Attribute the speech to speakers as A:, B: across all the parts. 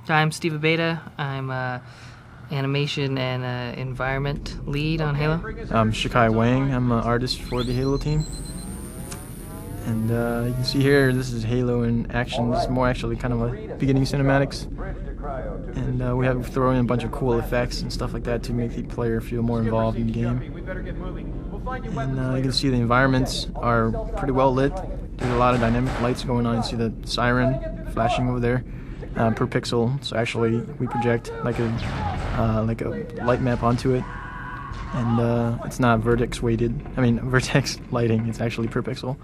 A: So I'm Steve Abeda. I'm animation and environment lead on Halo.
B: I'm Shikai Wang. I'm an artist for the Halo team. And you can see here, this is Halo in action. This is more actually kind of a beginning cinematics. And we have thrown in a bunch of cool effects and stuff like that to make the player feel more involved in the game. And you can see the environments are pretty well lit. There's a lot of dynamic lights going on. You see the siren flashing over there per pixel. So actually, we project like a light map onto it. And it's not vertex lighting. It's actually per pixel.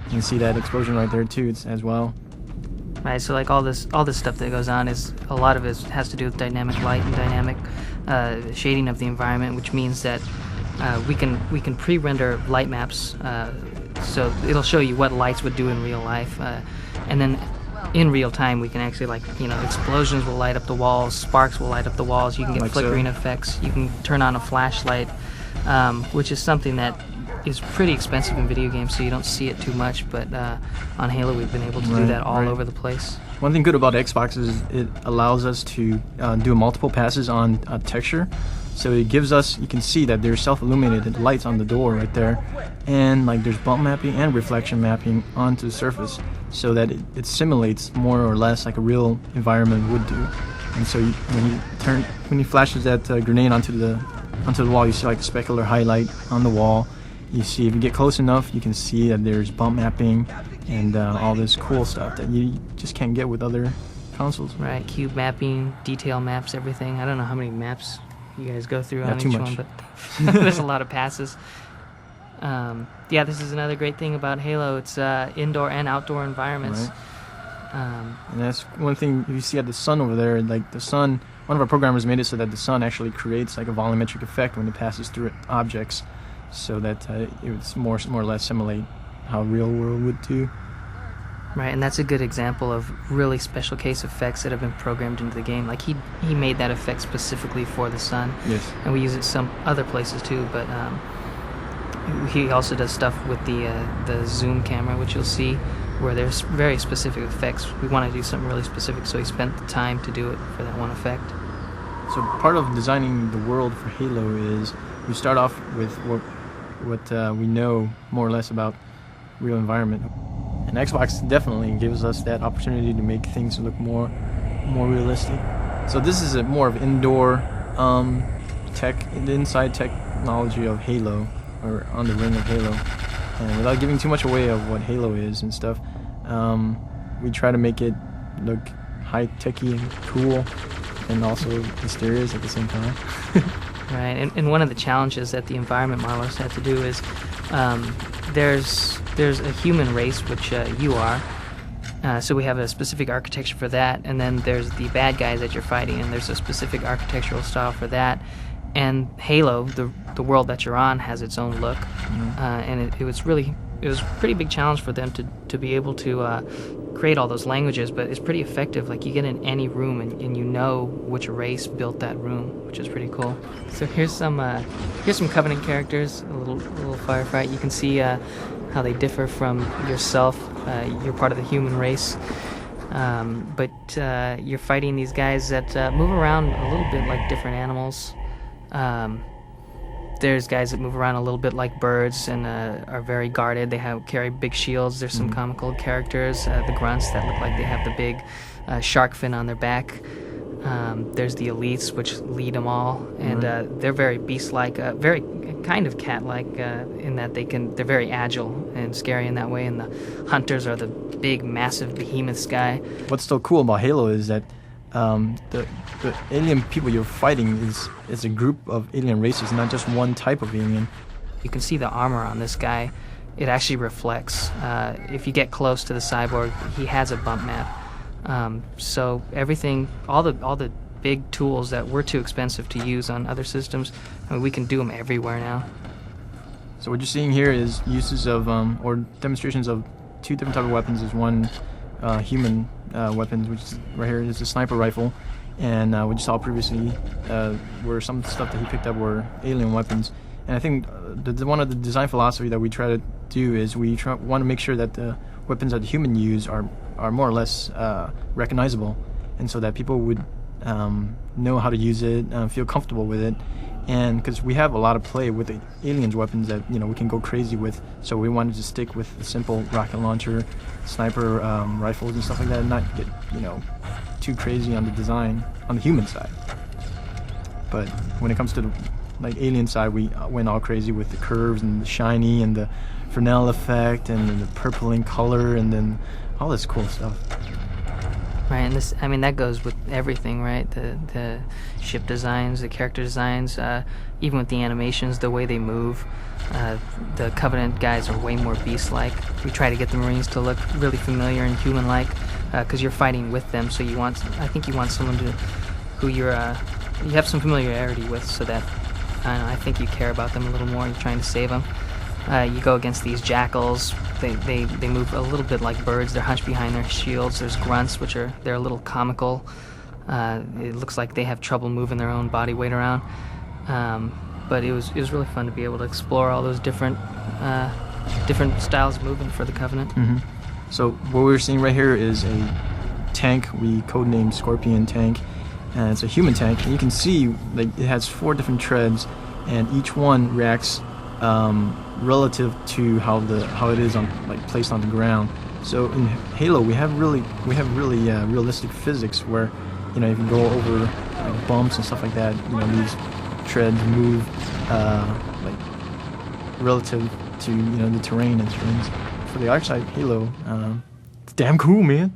B: You can see that explosion right there too. It's as well.
A: Right. So like all this stuff that goes on is a lot of it has to do with dynamic light and dynamic shading of the environment, which means that we can pre-render light maps. So it'll show you what lights would do in real life, and then in real time we can actually explosions will light up the walls, sparks will light up the walls. You can get flickering effects. You can turn on a flashlight, which is something that is pretty expensive in video games, so you don't see it too much, but on Halo we've been able to do that all over the place.
B: One thing good about Xbox is it allows us to do multiple passes on texture, so it gives us, you can see that there's self-illuminated lights on the door right there, and there's bump mapping and reflection mapping onto the surface, so that it simulates more or less like a real environment would do. And so when he flashes that grenade onto the wall, you see the specular highlight on the wall. You see, if you get close enough, you can see that there's bump mapping and all this cool stuff that you just can't get with other consoles.
A: Right, cube mapping, detail maps, everything. I don't know how many maps you guys go through on each one, but there's a lot of passes. This is another great thing about Halo. It's indoor and outdoor environments.
B: Right. And that's one thing, if you see at the sun over there, the sun, one of our programmers made it so that the sun actually creates a volumetric effect when it passes through objects, so that it would more or less simulate how real world would do.
A: Right, and that's a good example of really special case effects that have been programmed into the game. Like he made that effect specifically for the sun.
B: Yes.
A: And we use it some other places too, but he also does stuff with the zoom camera, which you'll see, where there's very specific effects. We want to do something really specific, so he spent the time to do it for that one effect.
B: So part of designing the world for Halo is we start off with what we know more or less about real environment. And Xbox definitely gives us that opportunity to make things look more realistic. So this is more of indoor the inside technology of Halo, or on the ring of Halo. And without giving too much away of what Halo is and stuff, we try to make it look high-techy and cool, and also mysterious at the same time.
A: Right, and one of the challenges that the environment modelers have to do is there's a human race, which you are, so we have a specific architecture for that, and then there's the bad guys that you're fighting, and there's a specific architectural style for that. And Halo, the world that you're on, has its own look, and it was a pretty big challenge for them to be able to create all those languages, but it's pretty effective. Like, you get in any room and you know which race built that room, which is pretty cool. So here's some Covenant characters, a little firefight. You can see how they differ from yourself. You're part of the human race, but you're fighting these guys that move around a little bit like different animals. There's guys that move around a little bit like birds and are very guarded. They carry big shields. There's some comical characters, the grunts that look like they have the big shark fin on their back. There's the elites, which lead them all, and they're very beast-like, very kind of cat-like in that they're very agile and scary in that way. And the hunters are the big, massive behemoths guy.
B: What's so cool about Halo is that the alien people you're fighting is a group of alien races, not just one type of alien.
A: You can see the armor on this guy. It actually reflects. If you get close to the cyborg, he has a bump map. So everything, all the big tools that were too expensive to use on other systems, we can do them everywhere now.
B: So what you're seeing here is uses of or demonstrations of two different types of weapons. There's one human weapons, which is right here is a sniper rifle, and what you saw previously were some stuff that he picked up were alien weapons. And I think one of the design philosophy that we try to do is we want to make sure that the weapons that the human use are more or less recognizable. and so that people would know how to use it, feel comfortable with it. And because we have a lot of play with the aliens weapons that we can go crazy with, so we wanted to stick with the simple rocket launcher, sniper rifles and stuff like that, and not get too crazy on the design on the human side. But when it comes to the alien side, we went all crazy with the curves and the shiny and the Fresnel effect and the purpling color and then all this cool stuff.
A: Right, and that goes with everything, right? The ship designs, the character designs, even with the animations, the way they move. The Covenant guys are way more beast-like. We try to get the Marines to look really familiar and human-like, because you're fighting with them. So I think you want someone who you have some familiarity with, so that I think you care about them a little more. You're trying to save them. You go against these jackals. They move a little bit like birds. They're hunched behind their shields. There's grunts, they're a little comical. It looks like they have trouble moving their own body weight around. But it was really fun to be able to explore all those different styles of movement for the Covenant.
B: Mm-hmm. So what we're seeing right here is a tank we codenamed Scorpion tank, and it's a human tank. And you can see it has 4 different treads, and each one reacts relative to how it is placed on the ground. So in Halo we have really realistic physics where you can go over bumps and stuff like that. These treads move relative to the terrain and things. For the Archetype Halo, it's damn cool, man.